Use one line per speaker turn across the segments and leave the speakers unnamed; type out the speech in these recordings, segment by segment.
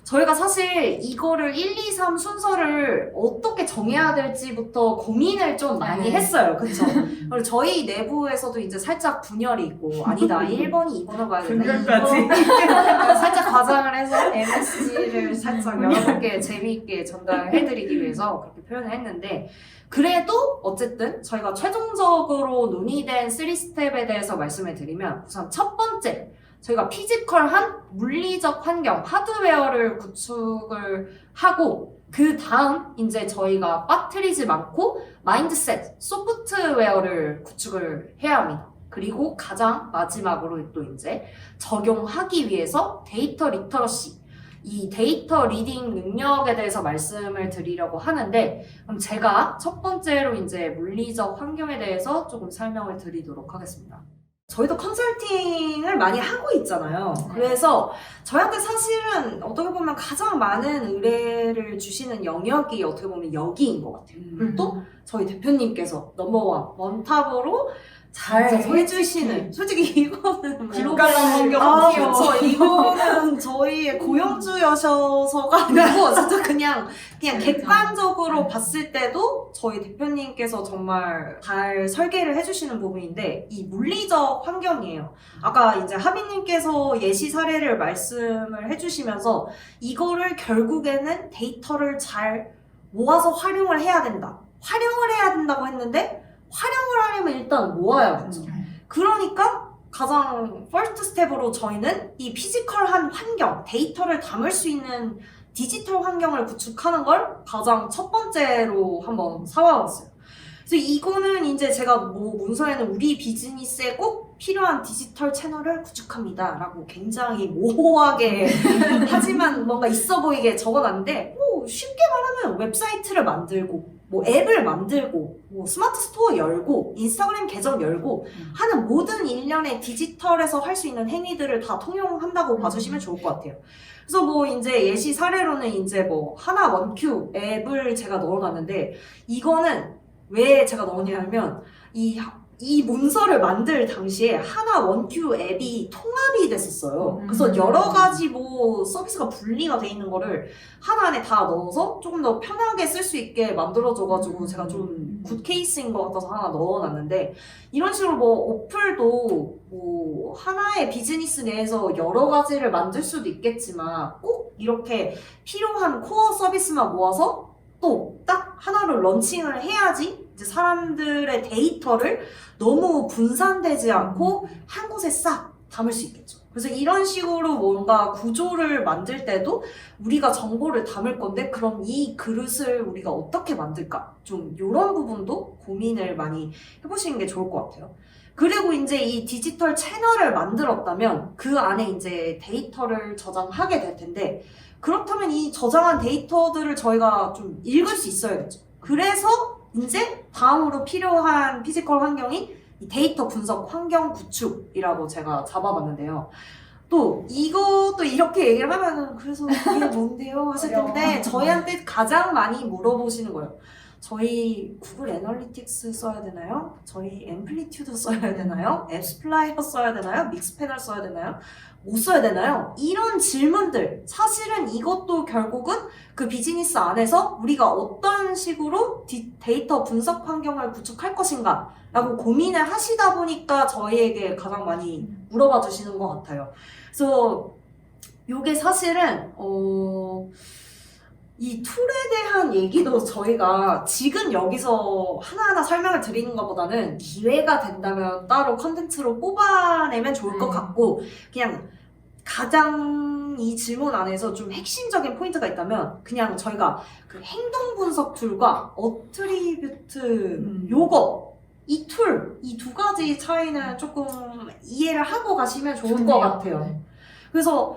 저희가 사실 이거를 1, 2, 3 순서를 어떻게 정해야 될지부터 고민을 좀 많이 했어요. 그쵸? 그리고 저희 내부에서도 이제 살짝 분열이 있고, 아니다, 1번이 2번으로 가야 된다.
분열까지?
살짝 과장을 해서 MSG를 살짝 여러분께 재미있게 전달해드리기 위해서 그렇게 표현을 했는데, 그래도 어쨌든 저희가 최종적으로 논의된 3스텝에 대해서 말씀을 드리면, 우선 첫 번째, 저희가 피지컬한 물리적 환경, 하드웨어를 구축을 하고 그 다음 이제 저희가 빠뜨리지 않고 마인드셋, 소프트웨어를 구축을 해야 합니다. 그리고 가장 마지막으로 또 이제 적용하기 위해서 데이터 리터러시, 이 데이터 리딩 능력에 대해서 말씀을 드리려고 하는데, 그럼 제가 첫 번째로 이제 물리적 환경에 대해서 조금 설명을 드리도록 하겠습니다. 저희도 컨설팅을 많이 하고 있잖아요. 그래서 저희한테 사실은 어떻게 보면 가장 많은 의뢰를 주시는 영역이 어떻게 보면 여기인 것 같아요. 그리고 또 저희 대표님께서 넘버원, 원탑으로 잘 해주시는, 솔직히 이거는
글로벌 환경
그쵸. 이거는 저희의 고용주여셔서가 아니고 진짜 그냥 객관적으로 봤을 때도 저희 대표님께서 정말 잘 설계를 해주시는 부분인데, 이 물리적 환경이에요. 아까 이제 하빈님께서 예시 사례를 말씀을 해주시면서 이거를 결국에는 데이터를 잘 모아서 활용을 해야 된다. 활용을 해야 된다고 했는데, 활용을 하려면 일단 모아야 되죠. 그러니까 가장 퍼스트 스텝으로 저희는 이 피지컬한 환경, 데이터를 담을 수 있는 디지털 환경을 구축하는 걸 가장 첫 번째로 한번 삼아봤어요. 그래서 이거는 이제 제가 문서에는 우리 비즈니스에 꼭 필요한 디지털 채널을 구축합니다 라고 굉장히 모호하게 하지만 뭔가 있어 보이게 적어놨는데, 쉽게 말하면 웹사이트를 만들고 앱을 만들고 스마트 스토어 열고 인스타그램 계정 열고 하는 모든 일련의 디지털에서 할 수 있는 행위들을 다 통용한다고 봐주시면 좋을 것 같아요. 그래서 이제 예시 사례로는 이제 하나 원큐 앱을 제가 넣어놨는데, 이거는 왜 제가 넣었냐면 이 문서를 만들 당시에 하나 원큐 앱이 통합이 됐었어요. 그래서 여러 가지 서비스가 분리가 돼 있는 거를 하나 안에 다 넣어서 조금 더 편하게 쓸 수 있게 만들어줘가지고 제가 좀 굿 케이스인 것 같아서 하나 넣어놨는데, 이런 식으로 어플도 하나의 비즈니스 내에서 여러 가지를 만들 수도 있겠지만 꼭 이렇게 필요한 코어 서비스만 모아서 또 딱 하나를 런칭을 해야지 이제 사람들의 데이터를 너무 분산되지 않고 한 곳에 싹 담을 수 있겠죠. 그래서 이런 식으로 뭔가 구조를 만들 때도 우리가 정보를 담을 건데, 그럼 이 그릇을 우리가 어떻게 만들까? 좀 이런 부분도 고민을 많이 해보시는 게 좋을 것 같아요. 그리고 이제 이 디지털 채널을 만들었다면 그 안에 이제 데이터를 저장하게 될 텐데, 그렇다면 이 저장한 데이터들을 저희가 좀 읽을 수 있어야겠죠. 그래서 이제 다음으로 필요한 피지컬 환경이 이 데이터 분석 환경 구축이라고 제가 잡아봤는데요. 또 이것도 이렇게 얘기를 하면은 그래서 이게 뭔데요? 하실 텐데, 저희한테 가장 많이 물어보시는 거예요. 저희 구글 애널리틱스 써야 되나요? 저희 앰플리튜드 써야 되나요? 앱스플라이어 써야 되나요? 믹스패널 써야 되나요? 못 써야 되나요? 이런 질문들, 사실은 이것도 결국은 그 비즈니스 안에서 우리가 어떤 식으로 데이터 분석 환경을 구축할 것인가 라고 고민을 하시다 보니까 저희에게 가장 많이 물어봐 주시는 것 같아요. 그래서 이게 사실은 이 툴에 대한 얘기도 저희가 지금 여기서 하나하나 설명을 드리는 것보다는 기회가 된다면 따로 컨텐츠로 뽑아내면 좋을 것 같고, 그냥 가장 이 질문 안에서 좀 핵심적인 포인트가 있다면 그냥 저희가 그 행동 분석 툴과 어트리뷰트 요거, 이 툴, 이 두 가지 차이는 조금 이해를 하고 가시면 좋을 것 같아요. 그래서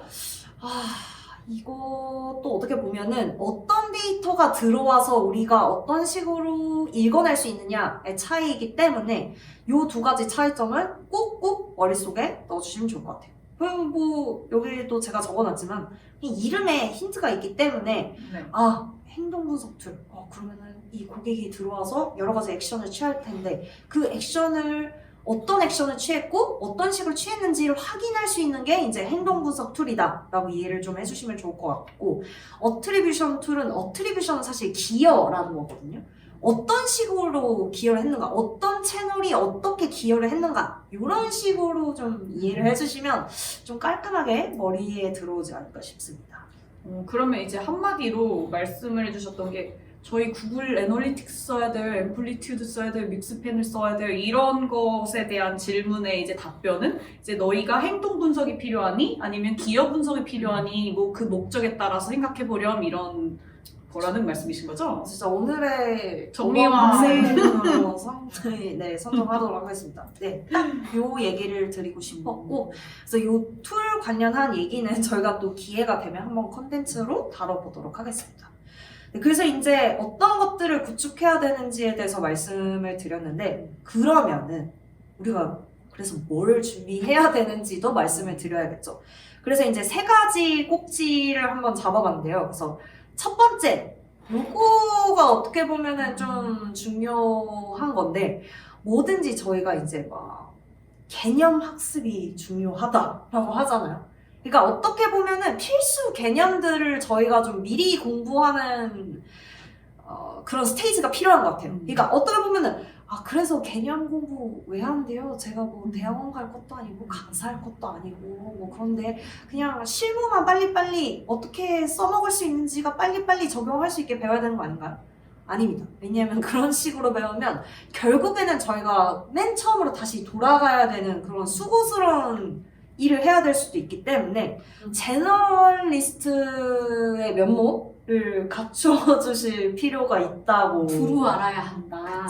이것도 어떻게 보면은 어떤 데이터가 들어와서 우리가 어떤 식으로 읽어낼 수 있느냐의 차이이기 때문에 이 두 가지 차이점을 꼭꼭 머릿속에 넣어주시면 좋을 것 같아요. 그리고 여기도 제가 적어놨지만 이 이름에 힌트가 있기 때문에 행동 분석 툴, 그러면은 이 고객이 들어와서 여러 가지 액션을 취할 텐데 그 액션을 어떤 액션을 취했고 어떤 식으로 취했는지를 확인할 수 있는 게 이제 행동 분석 툴이다 라고 이해를 좀 해주시면 좋을 것 같고, 어트리뷰션 툴은 어트리뷰션은 사실 기여라는 거거든요. 어떤 식으로 기여를 했는가, 어떤 채널이 어떻게 기여를 했는가, 이런 식으로 좀 이해를 해주시면 좀 깔끔하게 머리에 들어오지 않을까 싶습니다.
그러면 이제 한마디로 말씀을 해주셨던 게 저희 구글 애널리틱스 써야 돼요, 앰플리튜드 써야 돼요, 믹스펜을 써야 돼요, 이런 것에 대한 질문의 이제 답변은 이제 너희가 행동 분석이 필요하니 아니면 기여 분석이 필요하니 뭐 그 목적에 따라서 생각해 보렴, 이런 거라는 말씀이신 거죠?
진짜 오늘의
정리와
학생으로 선정하도록 하겠습니다. 네, 딱 요 얘기를 드리고 싶었고, 그래서 요 툴 관련한 얘기는 저희가 또 기회가 되면 한번 컨텐츠로 다뤄보도록 하겠습니다. 네, 그래서 이제 어떤 것들을 구축해야 되는지에 대해서 말씀을 드렸는데, 그러면은 우리가 그래서 뭘 준비해야 되는지도 말씀을 드려야겠죠. 그래서 이제 3가지 꼭지를 한번 잡아봤는데요. 그래서 첫 번째, 요거가 어떻게 보면은 좀 중요한 건데, 뭐든지 저희가 이제 막 개념 학습이 중요하다라고 하잖아요. 그러니까 어떻게 보면은 필수 개념들을 저희가 좀 미리 공부하는 그런 스테이지가 필요한 것 같아요. 그러니까 어떻게 보면은 그래서 개념 공부 왜 한대요? 제가 뭐 대학원 갈 것도 아니고 강사할 것도 아니고 뭐 그런데 그냥 실무만 빨리빨리 어떻게 써먹을 수 있는지가 빨리빨리 적용할 수 있게 배워야 되는 거 아닌가요? 아닙니다. 왜냐하면 그런 식으로 배우면 결국에는 저희가 맨 처음으로 다시 돌아가야 되는 그런 수고스러운 일을 해야 될 수도 있기 때문에 제너럴리스트의 면모를 갖추어 주실 필요가 있다고.
두루 알아야 한다.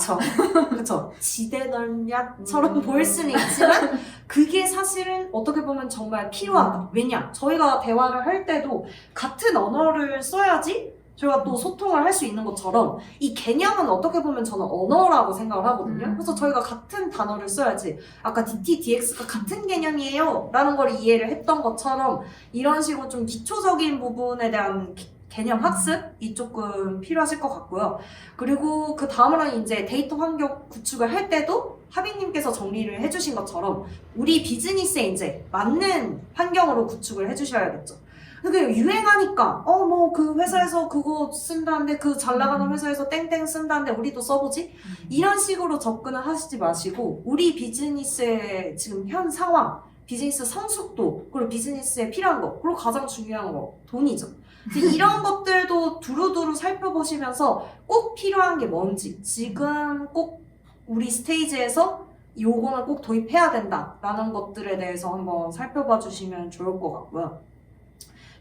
그쵸. 지대널약처럼 보일 수는 있지만 그게 사실은 어떻게 보면 정말 필요하다. 왜냐? 저희가 대화를 할 때도 같은 언어를 써야지 저희가 또 소통을 할 수 있는 것처럼 이 개념은 어떻게 보면 저는 언어라고 생각을 하거든요. 그래서 저희가 같은 단어를 써야지, 아까 DT, DX가 같은 개념이에요 라는 걸 이해를 했던 것처럼 이런 식으로 좀 기초적인 부분에 대한 개념 학습이 조금 필요하실 것 같고요. 그리고 그 다음으로는 이제 데이터 환경 구축을 할 때도 하빈님께서 정리를 해주신 것처럼 우리 비즈니스에 이제 맞는 환경으로 구축을 해주셔야겠죠. 그게 유행하니까 뭐 그 회사에서 그거 쓴다는데 그 잘 나가는 회사에서 땡땡 쓴다는데 우리도 써보지? 이런 식으로 접근을 하시지 마시고 우리 비즈니스의 지금 현 상황, 비즈니스 성숙도, 그리고 비즈니스에 필요한 거, 그리고 가장 중요한 거 돈이죠. 이런 것들도 두루두루 살펴보시면서 꼭 필요한 게 뭔지, 지금 꼭 우리 스테이지에서 요거는 꼭 도입해야 된다라는 것들에 대해서 한번 살펴봐 주시면 좋을 것 같고요.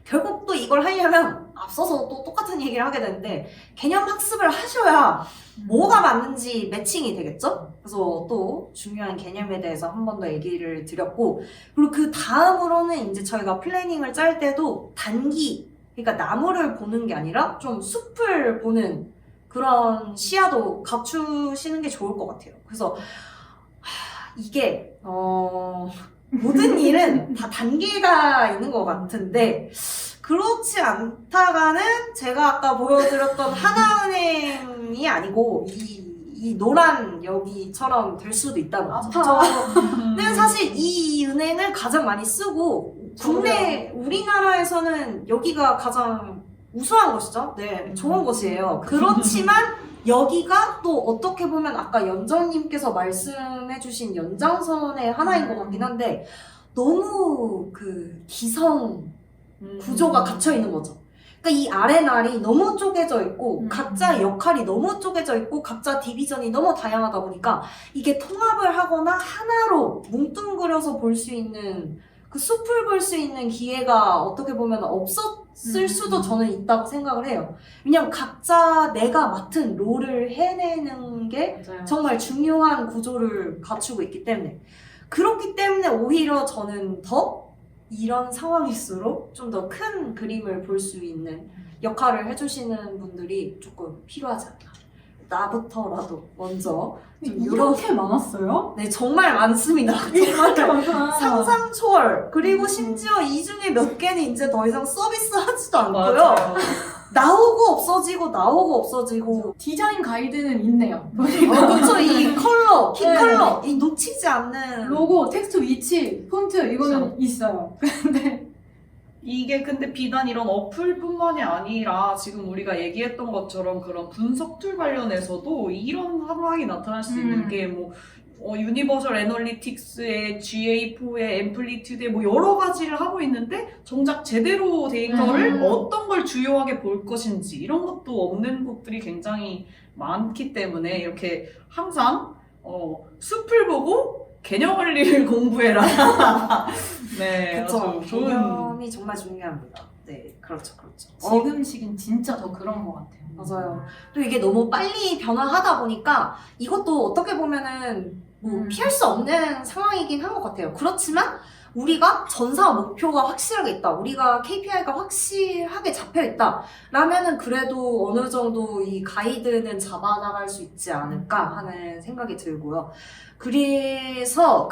결국 또 이걸 하려면 앞서서 또 똑같은 얘기를 하게 되는데 개념 학습을 하셔야 뭐가 맞는지 매칭이 되겠죠? 그래서 또 중요한 개념에 대해서 한 번 더 얘기를 드렸고, 그리고 그 다음으로는 이제 저희가 플래닝을 짤 때도 단기, 그러니까 나무를 보는 게 아니라 좀 숲을 보는 그런 시야도 갖추시는 게 좋을 것 같아요. 그래서 이게 모든 일은 다 단계가 있는 것 같은데 그렇지 않다가는 제가 아까 보여드렸던 하나은행이 아니고 이 노란 여기처럼 될 수도 있다는 거죠. 저는 사실 이 은행을 가장 많이 쓰고 국내 우리나라에서는 여기가 가장 우수한 곳이죠. 네, 좋은 곳이에요. 그렇지만 여기가 또 어떻게 보면 아까 연정님께서 말씀해주신 연장선의 하나인 것 같긴 한데 너무 그 기성 구조가 갇혀 있는 거죠. 그러니까 이 아레날이 너무 쪼개져 있고 각자 역할이 너무 쪼개져 있고 각자 디비전이 너무 다양하다 보니까 이게 통합을 하거나 하나로 뭉뚱그려서 볼 수 있는 그 숲을 볼 수 있는 기회가 어떻게 보면 없었을 수도 저는 있다고 생각을 해요. 왜냐면 각자 내가 맡은 롤을 해내는 게
맞아요.
정말 중요한 구조를 갖추고 있기 때문에, 그렇기 때문에 오히려 저는 더 이런 상황일수록 좀 더 큰 그림을 볼 수 있는 역할을 해주시는 분들이 조금 필요하지 않나. 나부터라도 먼저 좀
이렇게 많았어요?
네, 정말 많습니다.
이렇게 많구나.
상상 초월. 그리고 심지어 이 중에 몇 개는 이제 더 이상 서비스 하지도 않고요.
맞아요.
나오고 없어지고 나오고 없어지고.
디자인 가이드는 있네요.
그쵸. 이 컬러, 키
네.
컬러. 이 놓치지 않는.
로고, 텍스트 위치, 폰트 이거는 있어요. 근데
이게 근데 비단 이런 어플뿐만이 아니라 지금 우리가 얘기했던 것처럼 그런 분석 툴 관련해서도 이런 상황이 나타날 수 있는 게 뭐 유니버설 애널리틱스의 GA4의 앰플리튜드에 뭐 여러 가지를 하고 있는데 정작 제대로 데이터를 어떤 걸 주요하게 볼 것인지 이런 것도 없는 곳들이 굉장히 많기 때문에 이렇게 항상 숲을 보고 개념 원리를 공부해라. 네,
그쵸.
아주 좋은.
개념이 정말 중요합니다. 네, 그렇죠.
지금 시기는 진짜 더 그런 것 같아요.
맞아요. 또 이게 너무 빨리 변화하다 보니까 이것도 어떻게 보면은 뭐 피할 수 없는 상황이긴 한 것 같아요. 그렇지만 우리가 전사 목표가 확실하게 있다. 우리가 KPI가 확실하게 잡혀 있다. 라면은 그래도 어느 정도 이 가이드는 잡아나갈 수 있지 않을까 하는 생각이 들고요. 그래서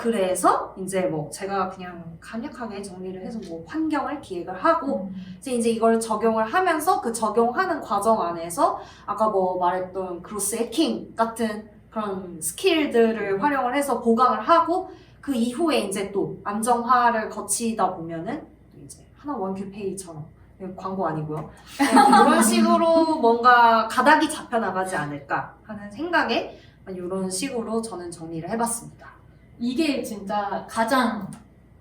이제 뭐 제가 그냥 간략하게 정리를 해서 뭐 환경을 기획을 하고 이제 이걸 적용을 하면서 그 적용하는 과정 안에서 아까 뭐 말했던 그로스 해킹 같은 그런 스킬들을 활용을 해서 보강을 하고 그 이후에 이제 또 안정화를 거치다 보면은 또 이제 하나 원큐페이처럼 광고 아니고요. 네, 이런 식으로 뭔가 가닥이 잡혀나가지 않을까 하는 생각에 이런 식으로 저는 정리를 해봤습니다.
이게 진짜 가장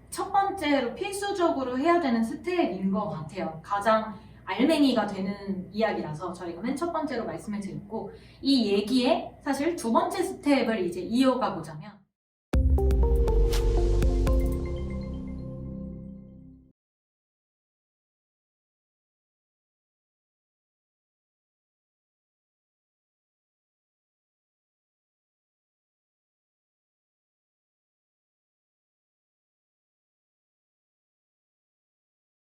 첫 번째로 필수적으로 해야 되는 스텝인 것 같아요. 가장 알맹이가 되는 이야기라서 저희가 맨 첫 번째로 말씀을 드렸고 이 얘기에 사실 두 번째 스텝을 이제 이어가 보자면